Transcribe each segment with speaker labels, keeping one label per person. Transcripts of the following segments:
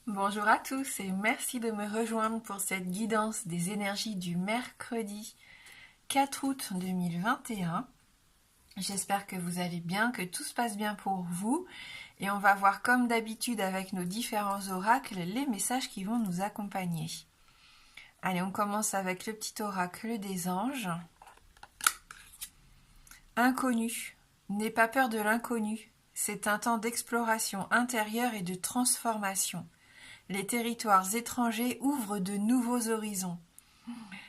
Speaker 1: Bonjour à tous et merci de me rejoindre pour cette guidance des énergies du mercredi 4 août 2021. J'espère que vous allez bien, que tout se passe bien pour vous et on va voir comme d'habitude avec nos différents oracles les messages qui vont nous accompagner. Allez, on commence avec le petit oracle des anges. Inconnu. N'aie pas peur de l'inconnu. C'est un temps d'exploration intérieure et de transformation. Les territoires étrangers ouvrent de nouveaux horizons.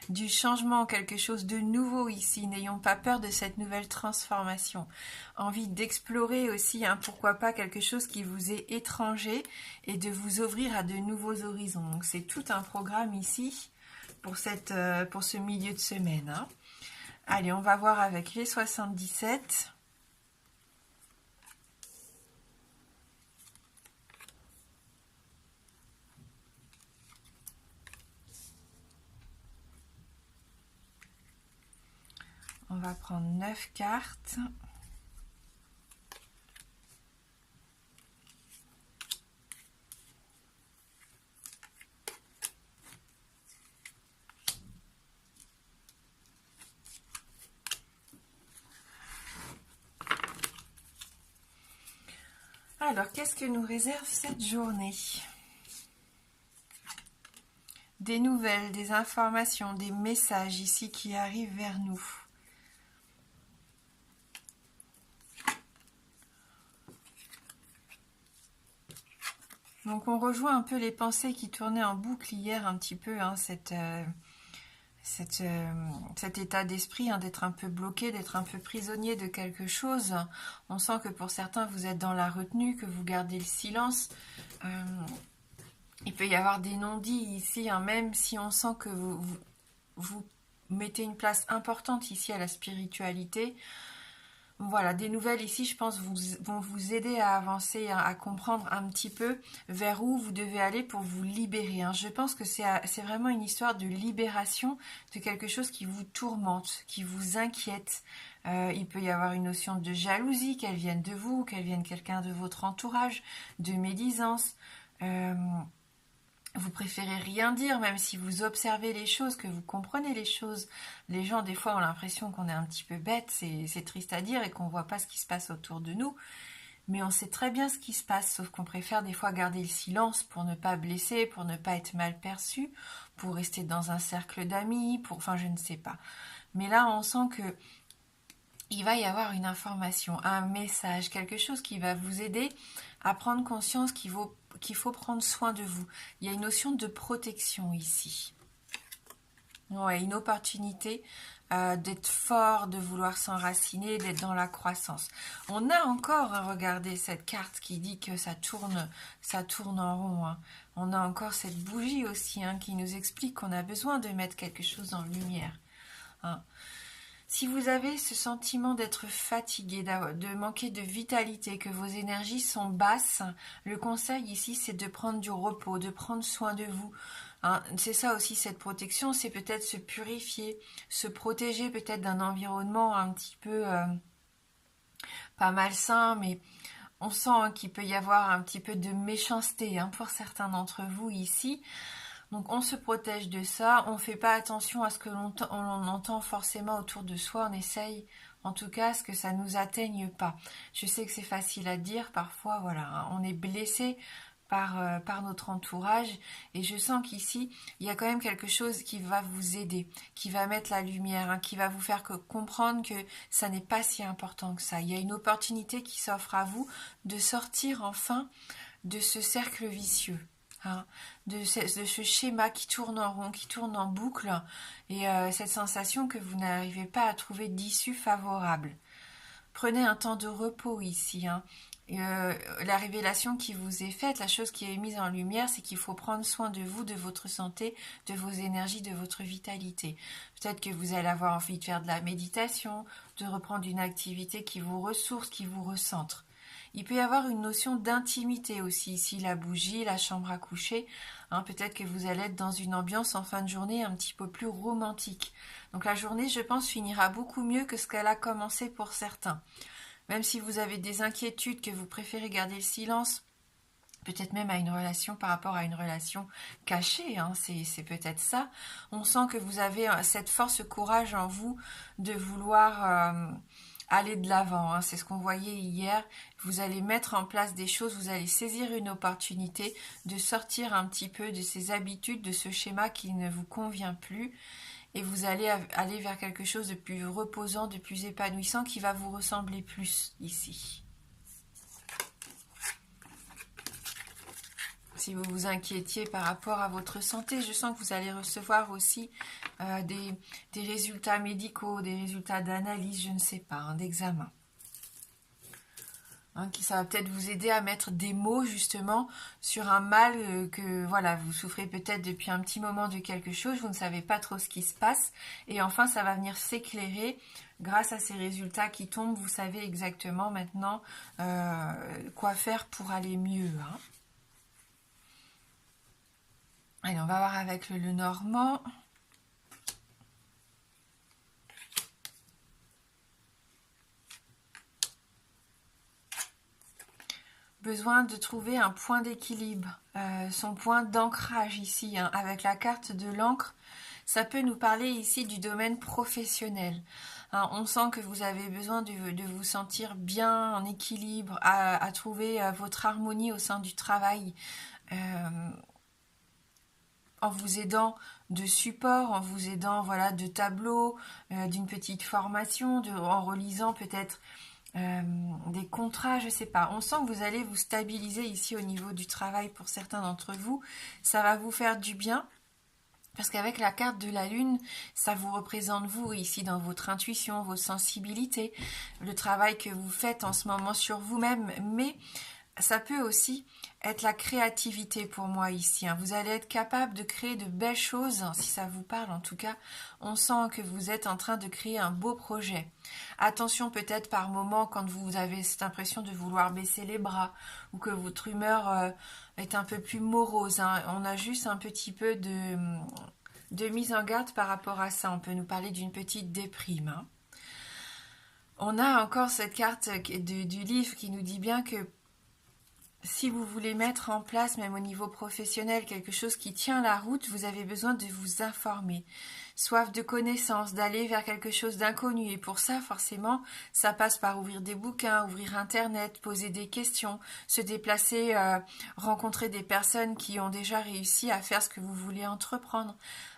Speaker 1: Du changement, quelque chose de nouveau ici. N'ayons pas peur de cette nouvelle transformation. Envie d'explorer aussi, pourquoi pas quelque chose qui vous est étranger et de vous ouvrir à de nouveaux horizons. Donc c'est tout un programme ici pour ce milieu de semaine. Allez, on va voir avec les 77. On va prendre 9 cartes. Alors, qu'est-ce que nous réserve cette journée? Des nouvelles, des informations, des messages ici qui arrivent vers nous. Donc on rejoint un peu les pensées qui tournaient en boucle hier un petit peu, cet état d'esprit, d'être un peu bloqué, d'être un peu prisonnier de quelque chose. On sent que pour certains vous êtes dans la retenue, que vous gardez le silence. Il peut y avoir des non-dits ici, même si on sent que vous mettez une place importante ici à la spiritualité. Voilà, des nouvelles ici, je pense, vont vous aider à avancer, à comprendre un petit peu vers où vous devez aller pour vous libérer. Je pense que c'est vraiment une histoire de libération de quelque chose qui vous tourmente, qui vous inquiète. Il peut y avoir une notion de jalousie, qu'elle vienne de vous, qu'elle vienne quelqu'un de votre entourage, de médisance. Vous préférez rien dire, même si vous observez les choses, que vous comprenez les choses. Les gens, des fois, ont l'impression qu'on est un petit peu bête, c'est triste à dire, et qu'on ne voit pas ce qui se passe autour de nous. Mais on sait très bien ce qui se passe, sauf qu'on préfère des fois garder le silence pour ne pas blesser, pour ne pas être mal perçu, pour rester dans un cercle d'amis, enfin je ne sais pas. Mais là, on sent que il va y avoir une information, un message, quelque chose qui va vous aider à prendre conscience qu'il faut prendre soin de vous. Il y a une notion de protection ici. Ouais, une opportunité d'être fort, de vouloir s'enraciner, d'être dans la croissance. On a encore, regardez cette carte qui dit que ça tourne en rond. On a encore cette bougie aussi qui nous explique qu'on a besoin de mettre quelque chose en lumière. Si vous avez ce sentiment d'être fatigué, de manquer de vitalité, que vos énergies sont basses, le conseil ici c'est de prendre du repos, de prendre soin de vous. C'est ça aussi cette protection, c'est peut-être se purifier, se protéger peut-être d'un environnement un petit peu pas malsain, mais on sent qu'il peut y avoir un petit peu de méchanceté pour certains d'entre vous ici. Donc on se protège de ça, on ne fait pas attention à ce que l'on entend forcément autour de soi, on essaye en tout cas à ce que ça ne nous atteigne pas. Je sais que c'est facile à dire, parfois voilà, on est blessé par notre entourage et je sens qu'ici il y a quand même quelque chose qui va vous aider, qui va mettre la lumière, qui va vous faire comprendre que ça n'est pas si important que ça. Il y a une opportunité qui s'offre à vous de sortir enfin de ce cercle vicieux. De ce schéma qui tourne en rond, qui tourne en boucle, et cette sensation que vous n'arrivez pas à trouver d'issue favorable. Prenez un temps de repos ici. La révélation qui vous est faite, la chose qui est mise en lumière, c'est qu'il faut prendre soin de vous, de votre santé, de vos énergies, de votre vitalité. Peut-être que vous allez avoir envie de faire de la méditation, de reprendre une activité qui vous ressource, qui vous recentre. Il peut y avoir une notion d'intimité aussi, ici la bougie, la chambre à coucher. Peut-être que vous allez être dans une ambiance en fin de journée un petit peu plus romantique. Donc la journée, je pense, finira beaucoup mieux que ce qu'elle a commencé pour certains. Même si vous avez des inquiétudes, que vous préférez garder le silence, peut-être même à une relation par rapport à une relation cachée, hein, c'est peut-être ça. On sent que vous avez cette force, ce courage en vous de vouloir aller de l'avant, hein. C'est ce qu'on voyait hier. Vous allez mettre en place des choses, vous allez saisir une opportunité de sortir un petit peu de ces habitudes, de ce schéma qui ne vous convient plus. Et vous allez aller vers quelque chose de plus reposant, de plus épanouissant, qui va vous ressembler plus ici. Si vous vous inquiétiez par rapport à votre santé, je sens que vous allez recevoir aussi des résultats médicaux, des résultats d'analyse, je ne sais pas, hein, d'examen. Hein, ça va peut-être vous aider à mettre des mots justement sur un mal que voilà, vous souffrez peut-être depuis un petit moment de quelque chose, vous ne savez pas trop ce qui se passe, et enfin ça va venir s'éclairer grâce à ces résultats qui tombent. Vous savez exactement maintenant quoi faire pour aller mieux, hein. Allez, on va voir avec le Normand. Besoin de trouver un point d'équilibre, son point d'ancrage ici, hein, avec la carte de l'encre. Ça peut nous parler ici du domaine professionnel. Hein, on sent que vous avez besoin de vous sentir bien, en équilibre, à trouver votre harmonie au sein du travail. En vous aidant de support, en vous aidant voilà, de tableaux, d'une petite formation, en relisant peut-être des contrats, je sais pas. On sent que vous allez vous stabiliser ici au niveau du travail pour certains d'entre vous. Ça va vous faire du bien. Parce qu'avec la carte de la lune, ça vous représente vous ici dans votre intuition, vos sensibilités, le travail que vous faites en ce moment sur vous-même. Mais ça peut aussi être la créativité pour moi ici, hein. Vous allez être capable de créer de belles choses, hein, si ça vous parle en tout cas. On sent que vous êtes en train de créer un beau projet. Attention peut-être par moment quand vous avez cette impression de vouloir baisser les bras ou que votre humeur est un peu plus morose, hein. On a juste un petit peu de mise en garde par rapport à ça. On peut nous parler d'une petite déprime, hein. On a encore cette carte du livre qui nous dit bien que si vous voulez mettre en place, même au niveau professionnel, quelque chose qui tient la route, vous avez besoin de vous informer. Soif de connaissances, d'aller vers quelque chose d'inconnu. Et pour ça, forcément, ça passe par ouvrir des bouquins, ouvrir Internet, poser des questions, se déplacer, rencontrer des personnes qui ont déjà réussi à faire ce que vous voulez entreprendre.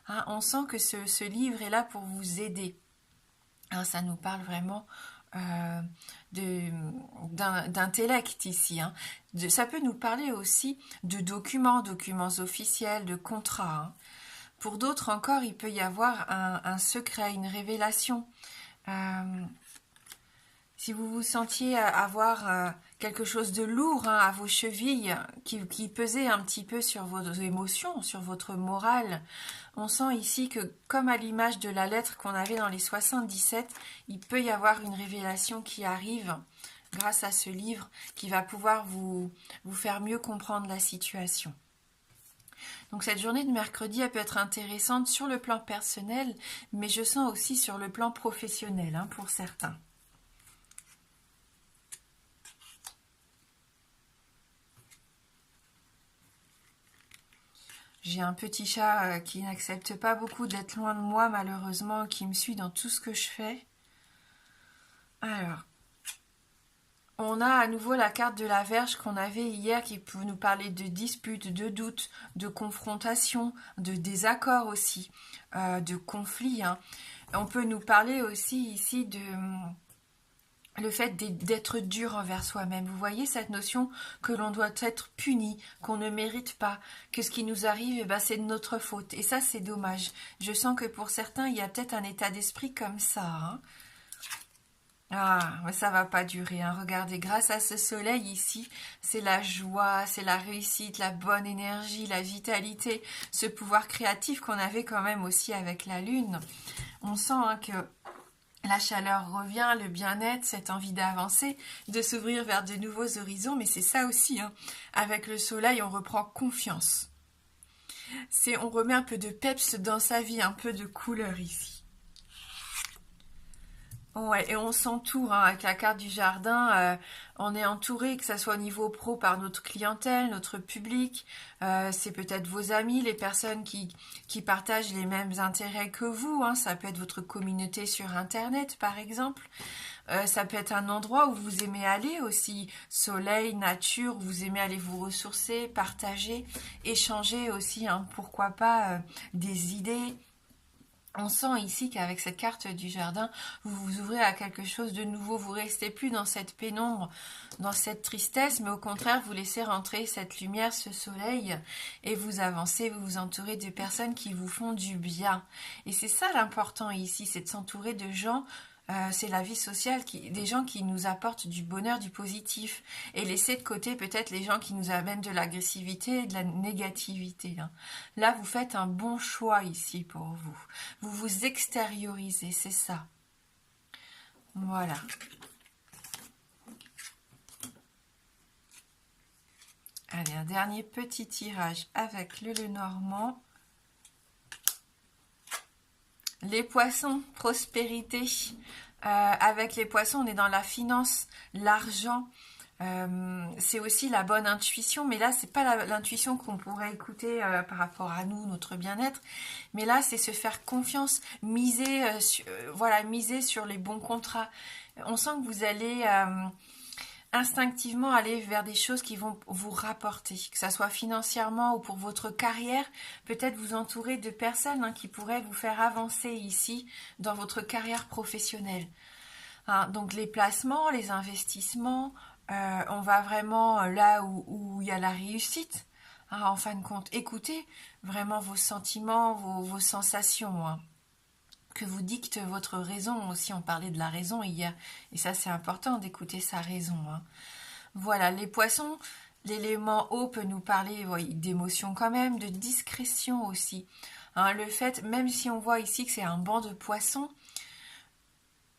Speaker 1: Hein, on sent que ce livre est là pour vous aider. Hein, ça nous parle vraiment d'intellect ici, hein. Ça peut nous parler aussi de documents officiels, de contrats, hein. Pour d'autres encore, il peut y avoir un secret, une révélation. Si vous vous sentiez avoir quelque chose de lourd, hein, à vos chevilles, qui pesait un petit peu sur vos émotions, sur votre morale, on sent ici que, comme à l'image de la lettre qu'on avait dans les 77, il peut y avoir une révélation qui arrive grâce à ce livre qui va pouvoir vous faire mieux comprendre la situation. Donc cette journée de mercredi, elle peut être intéressante sur le plan personnel, mais je sens aussi sur le plan professionnel, hein, pour certains. J'ai un petit chat qui n'accepte pas beaucoup d'être loin de moi, malheureusement, qui me suit dans tout ce que je fais. Alors, on a à nouveau la carte de la Vierge qu'on avait hier qui peut nous parler de disputes, de doutes, de confrontations, de désaccords aussi, de conflits, hein. On peut nous parler aussi ici de le fait d'être dur envers soi-même. Vous voyez cette notion que l'on doit être puni, qu'on ne mérite pas, que ce qui nous arrive, eh ben, c'est de notre faute. Et ça, c'est dommage. Je sens que pour certains, il y a peut-être un état d'esprit comme ça, hein. Ah, mais ça va pas durer, hein. Regardez, grâce à ce soleil ici, c'est la joie, c'est la réussite, la bonne énergie, la vitalité, ce pouvoir créatif qu'on avait quand même aussi avec la lune. On sent, hein, que la chaleur revient, le bien-être, cette envie d'avancer, de s'ouvrir vers de nouveaux horizons, mais c'est ça aussi, hein. Avec le soleil, on reprend confiance. On remet un peu de peps dans sa vie, un peu de couleur ici. Ouais, et on s'entoure hein, avec la carte du jardin. On est entouré, que ça soit au niveau pro par notre clientèle, notre public. C'est peut-être vos amis, les personnes qui partagent les mêmes intérêts que vous. Hein. Ça peut être votre communauté sur Internet, par exemple. Ça peut être un endroit où vous aimez aller aussi. Soleil, nature, vous aimez aller vous ressourcer, partager, échanger aussi. Hein, pourquoi pas des idées. On sent ici qu'avec cette carte du jardin, vous vous ouvrez à quelque chose de nouveau. Vous restez plus dans cette pénombre, dans cette tristesse, mais au contraire, vous laissez rentrer cette lumière, ce soleil, et vous avancez, vous vous entourez de personnes qui vous font du bien. Et c'est ça l'important ici, c'est de s'entourer de gens. C'est la vie sociale, des gens qui nous apportent du bonheur, du positif, et laisser de côté peut-être les gens qui nous amènent de l'agressivité et de la négativité. Hein. Là, vous faites un bon choix ici pour vous. Vous vous extériorisez, c'est ça. Voilà. Allez, un dernier petit tirage avec le Lenormand. Les poissons, prospérité. Avec les poissons, on est dans la finance, l'argent. C'est aussi la bonne intuition, mais là, c'est pas l'intuition qu'on pourrait écouter par rapport à nous, notre bien-être. Mais là, c'est se faire confiance, miser, voilà, miser sur les bons contrats. On sent que vous allez instinctivement aller vers des choses qui vont vous rapporter, que ça soit financièrement ou pour votre carrière, peut-être vous entourer de personnes hein, qui pourraient vous faire avancer ici dans votre carrière professionnelle. Hein, donc les placements, les investissements, on va vraiment là où il y a la réussite. Hein, en fin de compte, écoutez vraiment vos sentiments, vos sensations. Hein que vous dicte votre raison aussi. On parlait de la raison hier. Et ça, c'est important d'écouter sa raison. Hein. Voilà, les poissons, l'élément eau peut nous parler d'émotion quand même, de discrétion aussi. Hein, le fait, même si on voit ici que c'est un banc de poissons,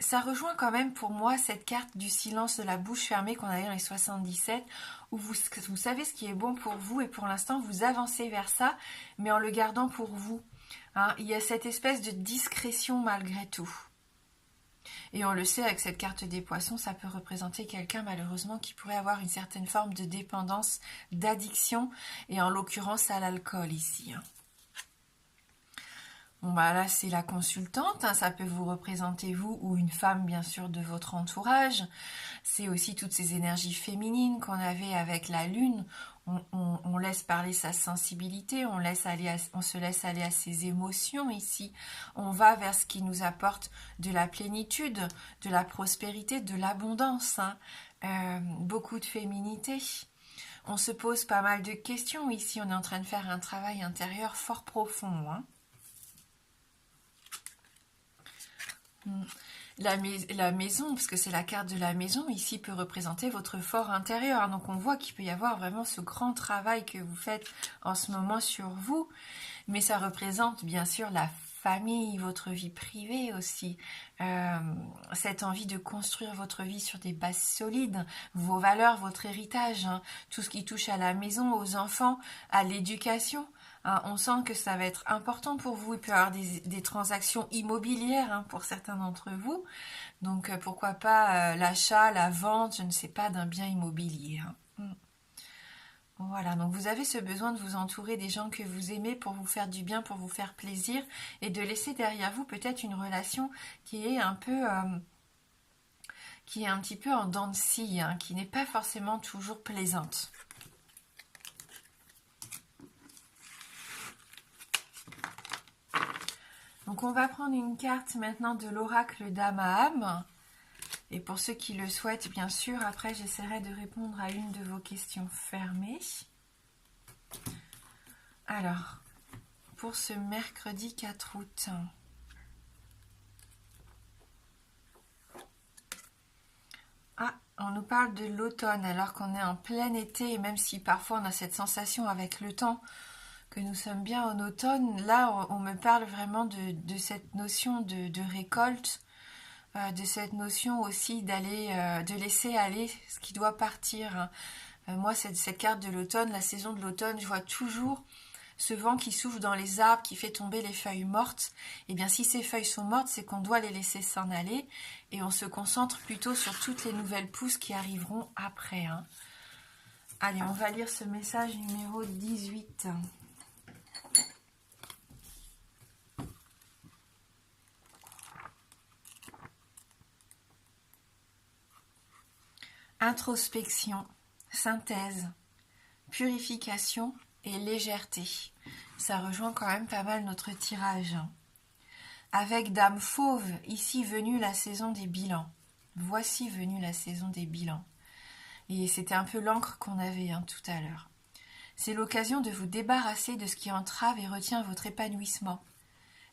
Speaker 1: ça rejoint quand même pour moi cette carte du silence de la bouche fermée qu'on avait dans les 77, où vous savez ce qui est bon pour vous et pour l'instant vous avancez vers ça, mais en le gardant pour vous. Hein, il y a cette espèce de discrétion malgré tout. Et on le sait, avec cette carte des poissons, ça peut représenter quelqu'un malheureusement qui pourrait avoir une certaine forme de dépendance, d'addiction, et en l'occurrence à l'alcool ici. Hein. Bon bah là c'est la consultante, hein, ça peut vous représenter vous ou une femme bien sûr de votre entourage. C'est aussi toutes ces énergies féminines qu'on avait avec la lune. On laisse parler sa sensibilité, on se laisse aller à ses émotions ici. On va vers ce qui nous apporte de la plénitude, de la prospérité, de l'abondance. Hein. Beaucoup de féminité. On se pose pas mal de questions ici. On est en train de faire un travail intérieur fort profond. Hein. La maison, parce que c'est la carte de la maison, ici peut représenter votre fort intérieur. Donc on voit qu'il peut y avoir vraiment ce grand travail que vous faites en ce moment sur vous. Mais ça représente bien sûr la famille, votre vie privée aussi. Cette envie de construire votre vie sur des bases solides, vos valeurs, votre héritage, hein, tout ce qui touche à la maison, aux enfants, à l'éducation. Hein, on sent que ça va être important pour vous. Il peut y avoir des transactions immobilières hein, pour certains d'entre vous. Donc pourquoi pas l'achat, la vente, je ne sais pas, d'un bien immobilier. Hein. Voilà, donc vous avez ce besoin de vous entourer des gens que vous aimez pour vous faire du bien, pour vous faire plaisir et de laisser derrière vous peut-être une relation qui est un petit peu en dents de scie, hein, qui n'est pas forcément toujours plaisante. Donc on va prendre une carte maintenant de l'oracle d'Amaham. Et pour ceux qui le souhaitent, bien sûr, après j'essaierai de répondre à une de vos questions fermées. Alors, pour ce mercredi 4 août. Ah, on nous parle de l'automne alors qu'on est en plein été, et même si parfois on a cette sensation avec le temps que nous sommes bien en automne, là on me parle vraiment de cette notion de récolte, de cette notion aussi de laisser aller ce qui doit partir. Hein. Moi, cette carte de l'automne, la saison de l'automne, je vois toujours ce vent qui souffle dans les arbres, qui fait tomber les feuilles mortes, eh bien si ces feuilles sont mortes, c'est qu'on doit les laisser s'en aller et on se concentre plutôt sur toutes les nouvelles pousses qui arriveront après. Hein. Allez, on va lire ce message numéro 18. Introspection, synthèse, purification et légèreté. Ça rejoint quand même pas mal notre tirage. Avec Dame Fauve, ici venue la saison des bilans. Voici venue la saison des bilans. Et c'était un peu l'encre qu'on avait tout à l'heure. C'est l'occasion de vous débarrasser de ce qui entrave et retient votre épanouissement.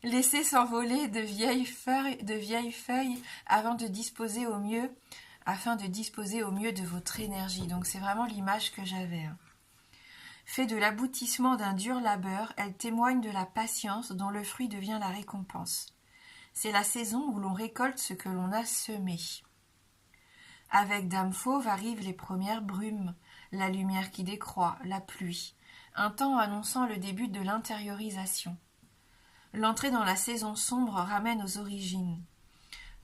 Speaker 1: Laissez s'envoler de vieilles feuilles afin de disposer au mieux de votre énergie. Donc c'est vraiment l'image que j'avais. Fait de l'aboutissement d'un dur labeur, elle témoigne de la patience dont le fruit devient la récompense. C'est la saison où l'on récolte ce que l'on a semé. Avec Dame Fauve arrivent les premières brumes, la lumière qui décroît, la pluie, un temps annonçant le début de l'intériorisation. L'entrée dans la saison sombre ramène aux origines.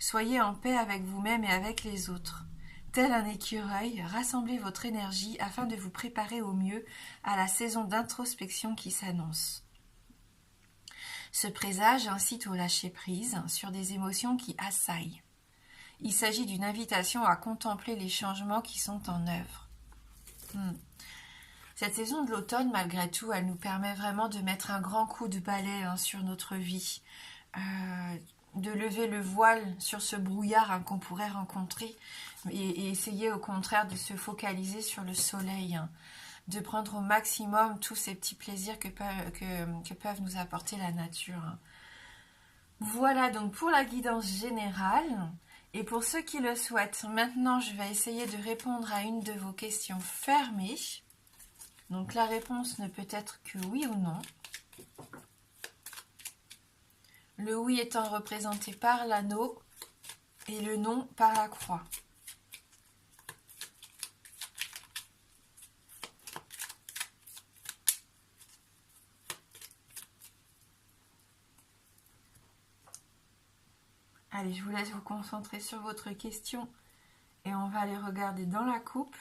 Speaker 1: Soyez en paix avec vous-même et avec les autres. Tel un écureuil, rassemblez votre énergie afin de vous préparer au mieux à la saison d'introspection qui s'annonce. Ce présage incite au lâcher-prise sur des émotions qui assaillent. Il s'agit d'une invitation à contempler les changements qui sont en œuvre. Cette saison de l'automne, malgré tout, elle nous permet vraiment de mettre un grand coup de balai sur notre vie, de lever le voile sur ce brouillard qu'on pourrait rencontrer et essayer au contraire de se focaliser sur le soleil, de prendre au maximum tous ces petits plaisirs que peuvent nous apporter la nature. Voilà donc pour la guidance générale. Et pour ceux qui le souhaitent, maintenant je vais essayer de répondre à une de vos questions fermées. Donc la réponse ne peut être que oui ou non. Le oui étant représenté par l'anneau et le non par la croix. Allez, je vous laisse vous concentrer sur votre question et on va aller regarder dans la coupe.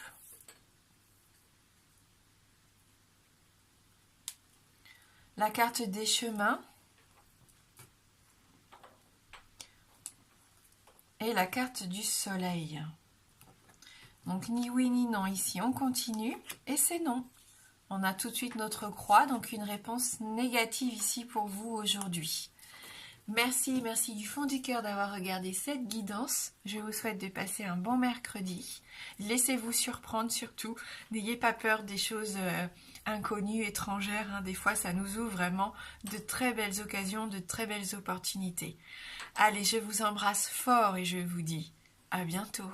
Speaker 1: La carte des chemins et la carte du soleil. Donc ni oui ni non ici, on continue et c'est non. On a tout de suite notre croix, donc une réponse négative ici pour vous aujourd'hui. Merci du fond du cœur d'avoir regardé cette guidance. Je vous souhaite de passer un bon mercredi. Laissez-vous surprendre surtout. N'ayez pas peur des choses inconnues, étrangères. Des fois, ça nous ouvre vraiment de très belles occasions, de très belles opportunités. Allez, je vous embrasse fort et je vous dis à bientôt.